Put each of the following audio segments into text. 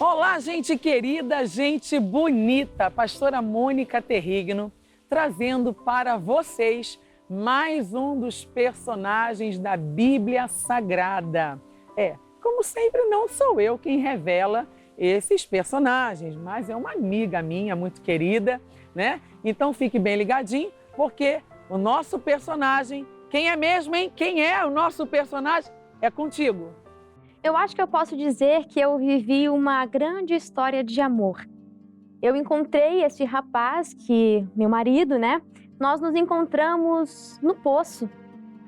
Olá, gente querida, gente bonita, pastora Mônica Terrigno, trazendo para vocês mais um dos personagens da Bíblia Sagrada. Como sempre, não sou eu quem revela esses personagens, mas é uma amiga minha muito querida, né? Então fique bem ligadinho, porque o nosso personagem, quem é mesmo, hein? Quem é o nosso personagem? É contigo. Eu acho que eu posso dizer que eu vivi uma grande história de amor. Eu encontrei esse rapaz, meu marido, né? Nós nos encontramos no poço.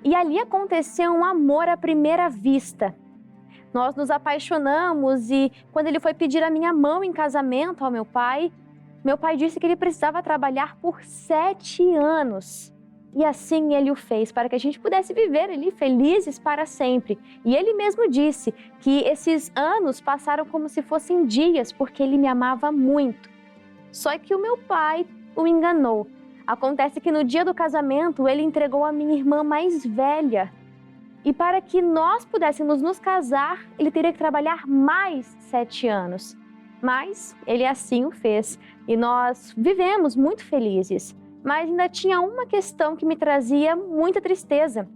E ali aconteceu um amor à primeira vista. Nós nos apaixonamos e quando ele foi pedir a minha mão em casamento ao meu pai disse que ele precisava trabalhar por 7 anos. E assim ele o fez, para que a gente pudesse viver ali felizes para sempre. E ele mesmo disse que esses anos passaram como se fossem dias, porque ele me amava muito. Só que o meu pai o enganou. Acontece que no dia do casamento, ele entregou a minha irmã mais velha. E para que nós pudéssemos nos casar, ele teria que trabalhar mais 7 anos. Mas ele assim o fez. E nós vivemos muito felizes. Mas ainda tinha uma questão que me trazia muita tristeza.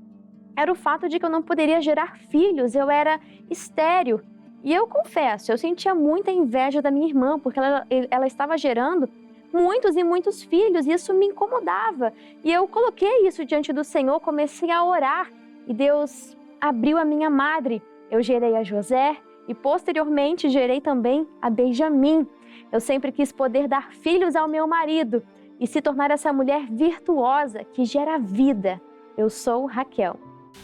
Era o fato de que eu não poderia gerar filhos, eu era estéril. E eu confesso, eu sentia muita inveja da minha irmã, porque ela estava gerando muitos e muitos filhos, e isso me incomodava. E eu coloquei isso diante do Senhor, comecei a orar, e Deus abriu a minha madre. Eu gerei a José, e posteriormente gerei também a Benjamim. Eu sempre quis poder dar filhos ao meu marido, e se tornar essa mulher virtuosa que gera vida. Eu sou Raquel.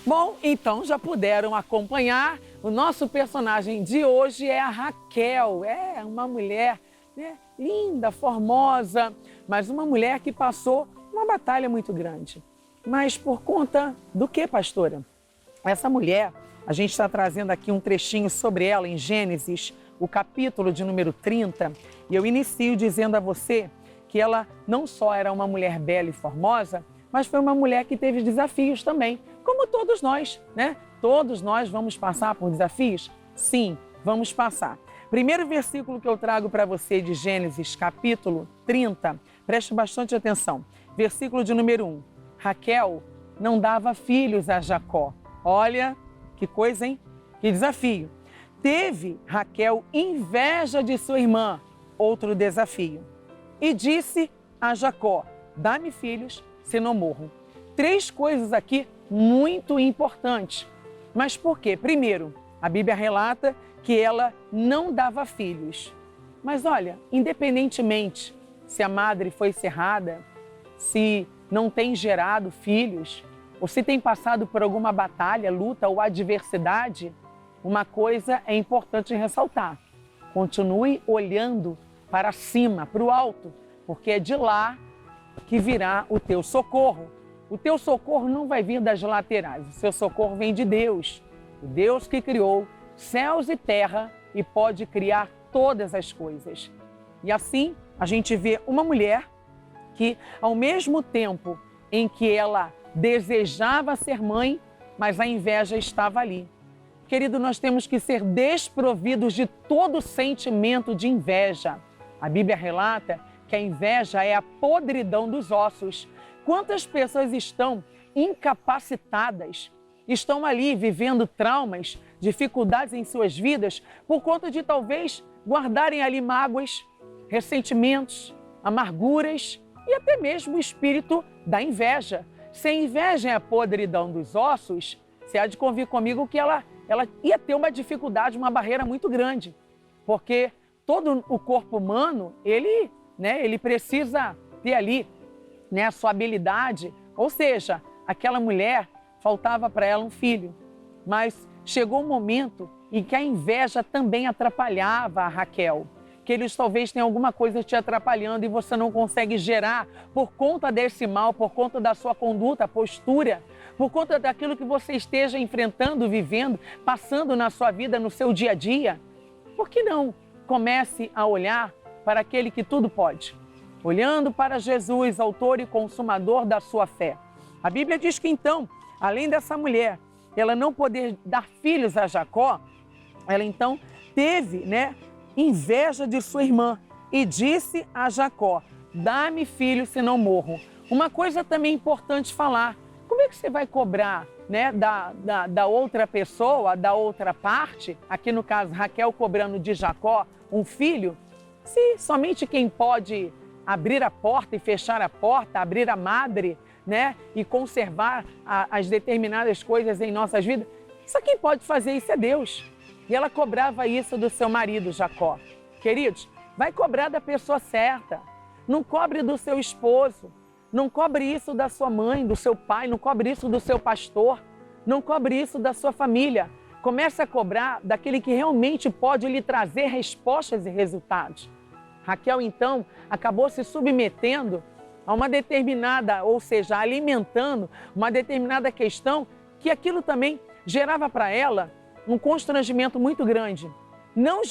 Bom, então já puderam acompanhar. O nosso personagem de hoje é a Raquel. É uma mulher, né, linda, formosa, mas uma mulher que passou uma batalha muito grande. Mas por conta do que, pastora? Essa mulher, a gente está trazendo aqui um trechinho sobre ela em Gênesis, o capítulo de número 30, e eu inicio dizendo a você que ela não só era uma mulher bela e formosa, mas foi uma mulher que teve desafios também, como todos nós, né? Todos nós vamos passar por desafios? Sim, vamos passar. Primeiro versículo que eu trago para você de Gênesis, capítulo 30, preste bastante atenção. Versículo de número 1. Raquel não dava filhos a Jacó. Olha, que coisa, hein? Que desafio. Teve Raquel inveja de sua irmã, outro desafio. E disse a Jacó, dá-me filhos, senão morro. 3 coisas aqui muito importantes. Mas por quê? Primeiro, a Bíblia relata que ela não dava filhos. Mas olha, independentemente se a madre foi cerrada, se não tem gerado filhos, ou se tem passado por alguma batalha, luta ou adversidade, uma coisa é importante ressaltar. Continue olhando para cima, para o alto, porque é de lá que virá o teu socorro. O teu socorro não vai vir das laterais, o seu socorro vem de Deus. O Deus que criou céus e terra e pode criar todas as coisas. E assim, a gente vê uma mulher que, ao mesmo tempo em que ela desejava ser mãe, mas a inveja estava ali. Querido, nós temos que ser desprovidos de todo sentimento de inveja. A Bíblia relata que a inveja é a podridão dos ossos. Quantas pessoas estão incapacitadas, estão ali vivendo traumas, dificuldades em suas vidas, por conta de talvez guardarem ali mágoas, ressentimentos, amarguras e até mesmo o espírito da inveja. Se a inveja é a podridão dos ossos, você há de convir comigo que ela ia ter uma dificuldade, uma barreira muito grande, porque todo o corpo humano, ele precisa ter ali, né, a sua habilidade. Ou seja, aquela mulher, faltava para ela um filho. Mas chegou um momento em que a inveja também atrapalhava a Raquel. Que eles talvez tenham alguma coisa te atrapalhando e você não consegue gerar por conta desse mal, por conta da sua conduta, postura, por conta daquilo que você esteja enfrentando, vivendo, passando na sua vida, no seu dia a dia. Por que não comece a olhar para aquele que tudo pode? Olhando para Jesus, autor e consumador da sua fé. A Bíblia diz que então, além dessa mulher, ela não poder dar filhos a Jacó, ela então teve, inveja de sua irmã e disse a Jacó: dá-me filho, senão morro. Uma coisa também importante falar: como é que você vai cobrar, né, da outra pessoa, da outra parte, aqui no caso Raquel cobrando de Jacó um filho, se somente quem pode abrir a porta e fechar a porta, abrir a madre, né, e conservar as determinadas coisas em nossas vidas, só quem pode fazer isso é Deus. E ela cobrava isso do seu marido Jacó. Queridos, vai cobrar da pessoa certa. Não cobre do seu esposo, não cobre isso da sua mãe, do seu pai, não cobre isso do seu pastor, não cobre isso da sua família. Comece a cobrar daquele que realmente pode lhe trazer respostas e resultados. Raquel, então, acabou se submetendo a uma determinada, ou seja, alimentando uma determinada questão que aquilo também gerava para ela um constrangimento muito grande. Não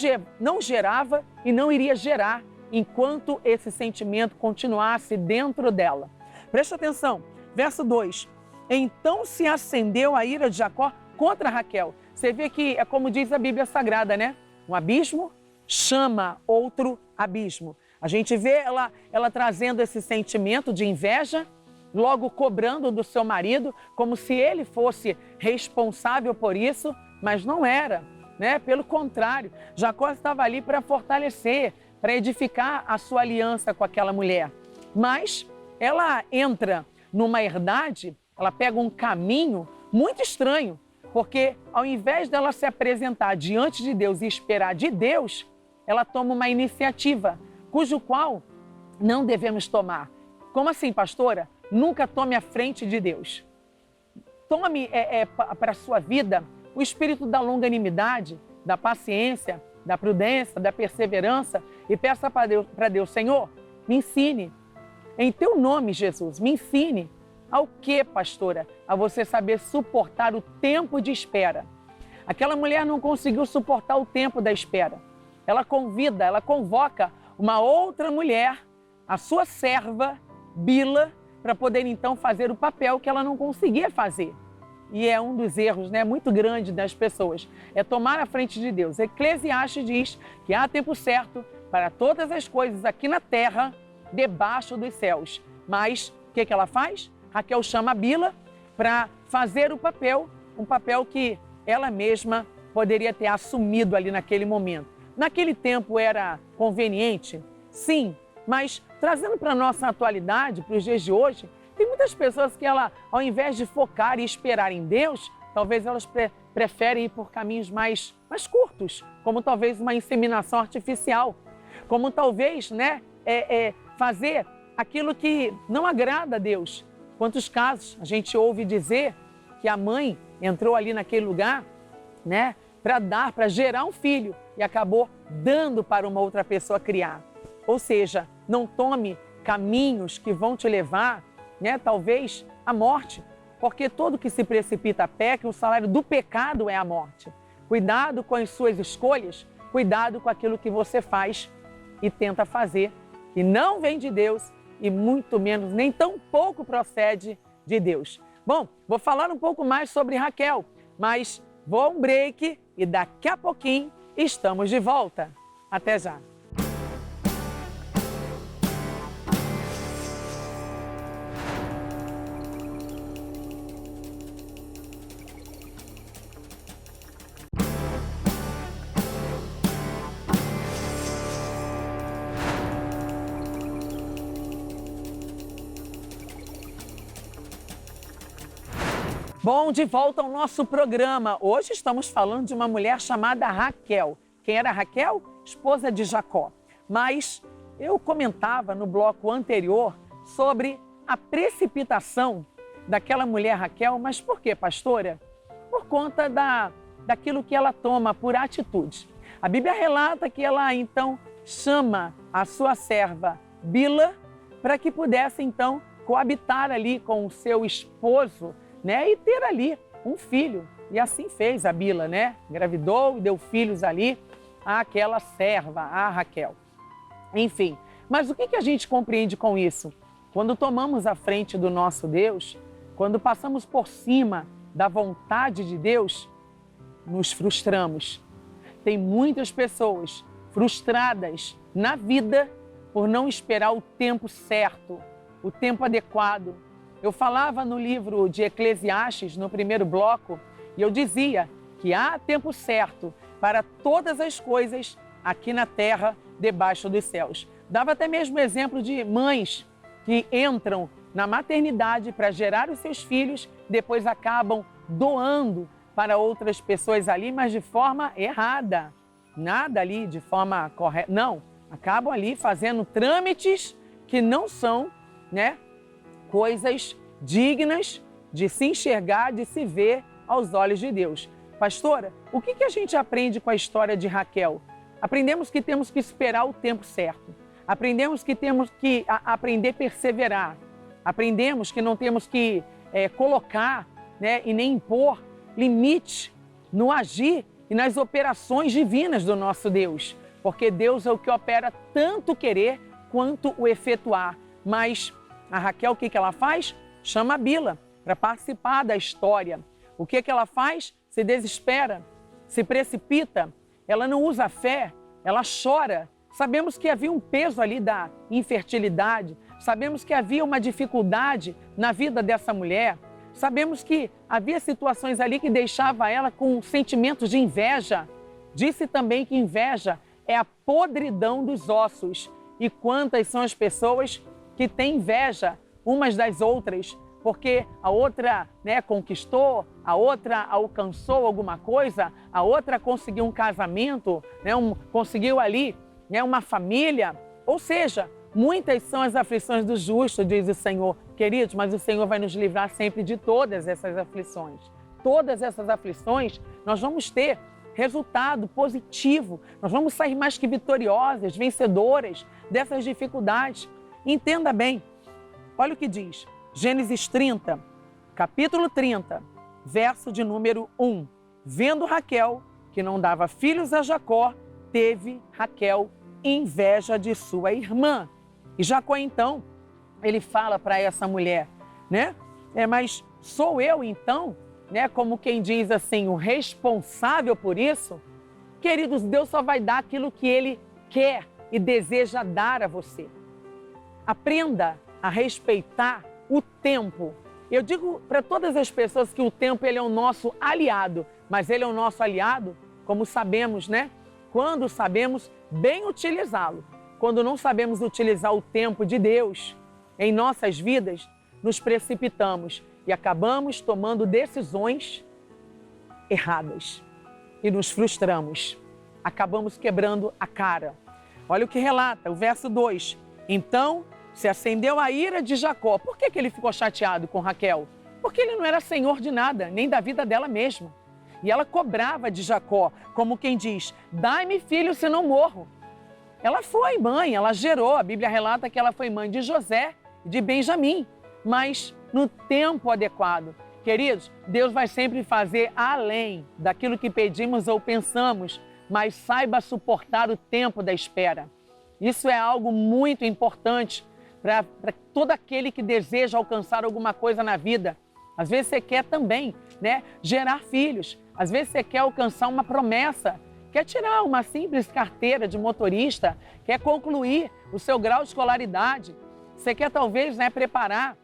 gerava e não iria gerar enquanto esse sentimento continuasse dentro dela. Preste atenção, verso 2. Então se acendeu a ira de Jacó contra Raquel. Você vê que é como diz a Bíblia Sagrada, né? Um abismo chama outro abismo. A gente vê ela trazendo esse sentimento de inveja, logo cobrando do seu marido, como se ele fosse responsável por isso, mas não era, né? Pelo contrário, Jacó estava ali para fortalecer, para edificar a sua aliança com aquela mulher. Mas ela entra numa herdade, ela pega um caminho muito estranho, porque ao invés dela se apresentar diante de Deus e esperar de Deus, ela toma uma iniciativa, cujo qual não devemos tomar. Como assim, pastora? Nunca tome a frente de Deus. Tome para a sua vida o espírito da longanimidade, da paciência, da prudência, da perseverança e peça para Deus, Senhor, me ensine. Em teu nome, Jesus, me ensine. Ao que, pastora? A você saber suportar o tempo de espera. Aquela mulher não conseguiu suportar o tempo da espera. Ela convoca uma outra mulher, a sua serva, Bila, para poder então fazer o papel que ela não conseguia fazer. E é um dos erros, né, muito grande das pessoas, é tomar a frente de Deus. Eclesiastes diz que há tempo certo para todas as coisas aqui na terra, debaixo dos céus. Mas o que ela faz? Raquel chama a Bila para fazer o papel, um papel que ela mesma poderia ter assumido ali naquele momento. Naquele tempo era conveniente? Sim, mas trazendo para a nossa atualidade, para os dias de hoje, tem muitas pessoas que ao invés de focar e esperar em Deus, talvez elas preferem ir por caminhos mais curtos, como talvez uma inseminação artificial, como talvez, né, fazer aquilo que não agrada a Deus. Quantos casos a gente ouve dizer que a mãe entrou ali naquele lugar, né, para gerar um filho e acabou dando para uma outra pessoa criar. Ou seja, não tome caminhos que vão te levar, né, talvez à morte, porque todo que se precipita peca, o salário do pecado é a morte. Cuidado com as suas escolhas, cuidado com aquilo que você faz e tenta fazer, e não vem de Deus e muito menos, nem tão pouco procede de Deus. Bom, vou falar um pouco mais sobre Raquel, mas vou a um break e daqui a pouquinho estamos de volta. Até já! Bom, de volta ao nosso programa. Hoje estamos falando de uma mulher chamada Raquel. Quem era Raquel? Esposa de Jacó. Mas eu comentava no bloco anterior sobre a precipitação daquela mulher Raquel. Mas por quê, pastora? Por conta daquilo que ela toma por atitude. A Bíblia relata que ela então chama a sua serva Bila para que pudesse então coabitar ali com o seu esposo, né, e ter ali um filho. E assim fez a Bila, né? Engravidou e deu filhos ali àquela serva, a Raquel. Enfim, mas o que a gente compreende com isso? Quando tomamos a frente do nosso Deus, quando passamos por cima da vontade de Deus, nos frustramos. Tem muitas pessoas frustradas na vida por não esperar o tempo certo, o tempo adequado. Eu falava no livro de Eclesiastes, no primeiro bloco, e eu dizia que há tempo certo para todas as coisas aqui na terra, debaixo dos céus. Dava até mesmo exemplo de mães que entram na maternidade para gerar os seus filhos, depois acabam doando para outras pessoas ali, mas de forma errada. Nada ali de forma correta, não. Acabam ali fazendo trâmites que não são, né, coisas dignas de se enxergar, de se ver aos olhos de Deus. Pastora, o que a gente aprende com a história de Raquel? Aprendemos que temos que esperar o tempo certo. Aprendemos que temos que aprender a perseverar. Aprendemos que não temos que colocar, né, e nem impor limite no agir e nas operações divinas do nosso Deus. Porque Deus é o que opera tanto o querer quanto o efetuar. Mas a Raquel, o que ela faz? Chama a Bila para participar da história. O que ela faz? Se desespera, se precipita, ela não usa a fé, ela chora. Sabemos que havia um peso ali da infertilidade, sabemos que havia uma dificuldade na vida dessa mulher, sabemos que havia situações ali que deixava ela com sentimentos de inveja. Disse também que inveja é a podridão dos ossos. E quantas são as pessoas que têm inveja umas das outras, porque a outra, né, conquistou, a outra alcançou alguma coisa, a outra conseguiu um casamento, né, conseguiu ali, né, uma família. Ou seja, muitas são as aflições do justo, diz o Senhor. Queridos, mas o Senhor vai nos livrar sempre de todas essas aflições. Todas essas aflições nós vamos ter resultado positivo. Nós vamos sair mais que vitoriosas, vencedoras dessas dificuldades. Entenda bem, olha o que diz Gênesis 30, capítulo 30, verso de número 1. Vendo Raquel que não dava filhos a Jacó, teve Raquel inveja de sua irmã. E Jacó, então, ele fala para essa mulher, né? Mas sou eu, então, né? Como quem diz assim, o responsável por isso? Queridos, Deus só vai dar aquilo que Ele quer e deseja dar a você. Aprenda a respeitar o tempo. Eu digo para todas as pessoas que o tempo ele é o nosso aliado, mas ele é o nosso aliado, como sabemos, né? Quando sabemos bem utilizá-lo. Quando não sabemos utilizar o tempo de Deus em nossas vidas, nos precipitamos e acabamos tomando decisões erradas e nos frustramos. Acabamos quebrando a cara. Olha o que relata o verso 2. Então se acendeu a ira de Jacó. Por que ele ficou chateado com Raquel? Porque ele não era senhor de nada, nem da vida dela mesma. E ela cobrava de Jacó, como quem diz, dai-me filho, senão morro. Ela foi mãe, ela gerou. A Bíblia relata que ela foi mãe de José e de Benjamim, mas no tempo adequado. Queridos, Deus vai sempre fazer além daquilo que pedimos ou pensamos, mas saiba suportar o tempo da espera. Isso é algo muito importante para todo aquele que deseja alcançar alguma coisa na vida. Às vezes você quer também, né, gerar filhos. Às vezes você quer alcançar uma promessa, quer tirar uma simples carteira de motorista, quer concluir o seu grau de escolaridade. Você quer talvez, né, preparar,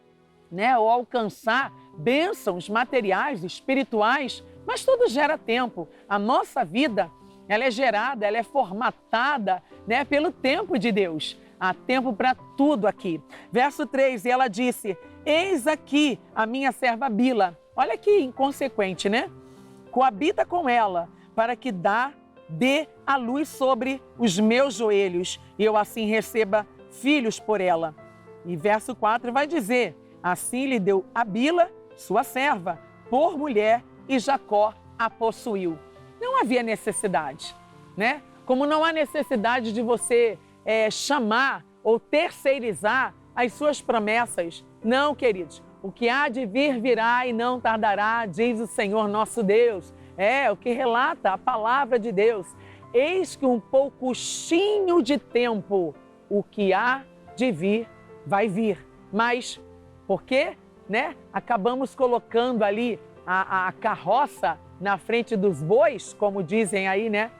né, ou alcançar bênçãos materiais, espirituais, mas tudo gera tempo. A nossa vida, ela é gerada, ela é formatada, né, pelo tempo de Deus. Há tempo para tudo aqui. Verso 3, e ela disse, eis aqui a minha serva Bila. Olha que inconsequente, né? Coabita com ela, para que dê a luz sobre os meus joelhos, e eu assim receba filhos por ela. E verso 4 vai dizer, assim lhe deu a Bila, sua serva, por mulher, e Jacó a possuiu. Não havia necessidade, né? Como não há necessidade de você chamar ou terceirizar as suas promessas. Não, queridos. O que há de vir virá e não tardará, diz o Senhor nosso Deus. É o que relata a palavra de Deus. Eis que um pouquinho de tempo, o que há de vir, vai vir. Mas, por quê? Né? Acabamos colocando ali a carroça na frente dos bois, como dizem aí, né?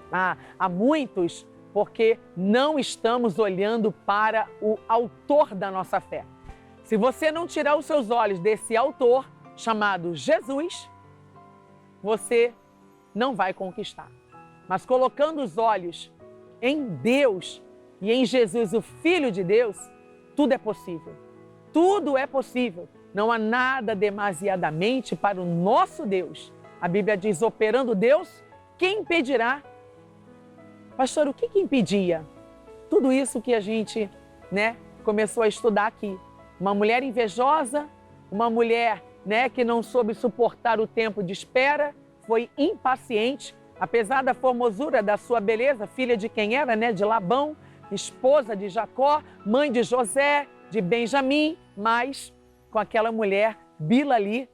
Há muitos porque não estamos olhando para o autor da nossa fé. Se você não tirar os seus olhos desse autor, chamado Jesus, você não vai conquistar. Mas colocando os olhos em Deus e em Jesus, o Filho de Deus, tudo é possível. Tudo é possível. Não há nada demasiadamente para o nosso Deus. A Bíblia diz, operando Deus, quem impedirá? Pastor, o que impedia? Tudo isso que a gente, começou a estudar aqui. Uma mulher invejosa, uma mulher, que não soube suportar o tempo de espera, foi impaciente, apesar da formosura da sua beleza, filha de quem era, de Labão, esposa de Jacó, mãe de José, de Benjamim, mas com aquela mulher Bila ali,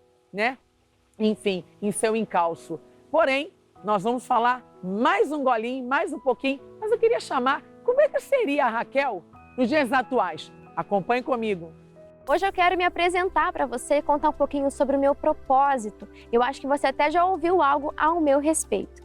enfim, em seu encalço. Porém, nós vamos falar mais um golinho, mais um pouquinho, mas eu queria chamar, como é que seria a Raquel nos dias atuais? Acompanhe comigo. Hoje eu quero me apresentar para você e contar um pouquinho sobre o meu propósito. Eu acho que você até já ouviu algo ao meu respeito.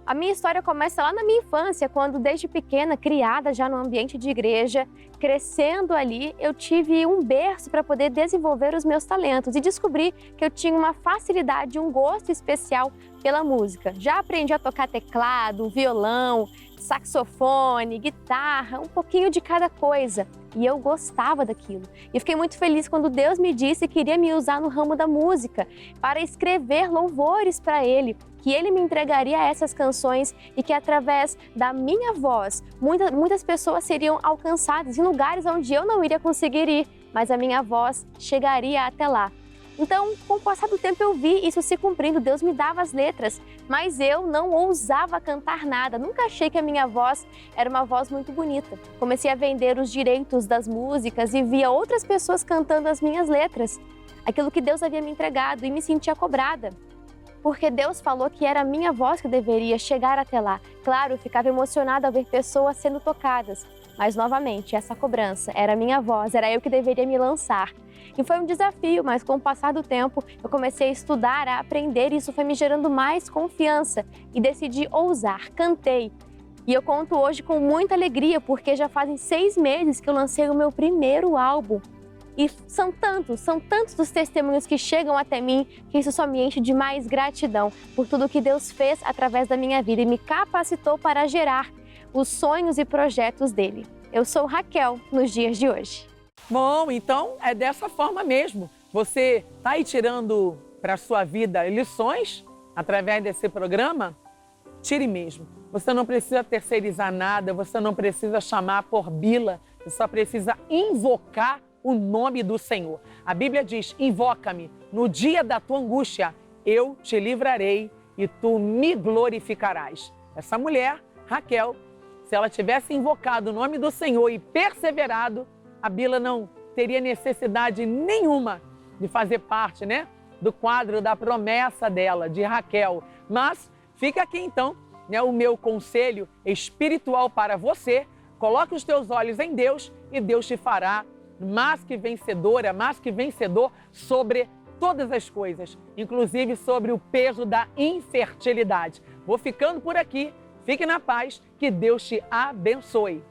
A minha história começa lá na minha infância, quando desde pequena, criada já no ambiente de igreja, crescendo ali, eu tive um berço para poder desenvolver os meus talentos e descobri que eu tinha uma facilidade, um gosto especial pela música. Já aprendi a tocar teclado, violão, saxofone, guitarra, um pouquinho de cada coisa. E eu gostava daquilo. E fiquei muito feliz quando Deus me disse que iria me usar no ramo da música para escrever louvores para Ele, que Ele me entregaria essas canções e que através da minha voz, muitas pessoas seriam alcançadas em lugares onde eu não iria conseguir ir, mas a minha voz chegaria até lá. Então, com o passar do tempo eu vi isso se cumprindo, Deus me dava as letras, mas eu não ousava cantar nada, nunca achei que a minha voz era uma voz muito bonita. Comecei a vender os direitos das músicas e via outras pessoas cantando as minhas letras, aquilo que Deus havia me entregado, e me sentia cobrada, porque Deus falou que era a minha voz que deveria chegar até lá. Claro, eu ficava emocionada ao ver pessoas sendo tocadas, mas novamente, essa cobrança era a minha voz, era eu que deveria me lançar. E foi um desafio, mas com o passar do tempo, eu comecei a estudar, a aprender, e isso foi me gerando mais confiança e decidi ousar, cantei. E eu conto hoje com muita alegria, porque já fazem 6 meses que eu lancei o meu primeiro álbum. E são tantos os testemunhos que chegam até mim, que isso só me enche de mais gratidão por tudo que Deus fez através da minha vida e me capacitou para gerar os sonhos e projetos dele. Eu sou Raquel nos dias de hoje. Bom, então é dessa forma mesmo. Você está aí tirando para a sua vida lições através desse programa? Tire mesmo. Você não precisa terceirizar nada, você não precisa chamar por Bila, você só precisa invocar o nome do Senhor. A Bíblia diz, invoca-me no dia da tua angústia, eu te livrarei e tu me glorificarás. Essa mulher, Raquel, se ela tivesse invocado o nome do Senhor e perseverado, a Bila não teria necessidade nenhuma de fazer parte, do quadro da promessa dela, de Raquel. Mas fica aqui então, o meu conselho espiritual para você. Coloque os teus olhos em Deus e Deus te fará mais que vencedora, mais que vencedor sobre todas as coisas, inclusive sobre o peso da infertilidade. Vou ficando por aqui. Fique na paz, que Deus te abençoe.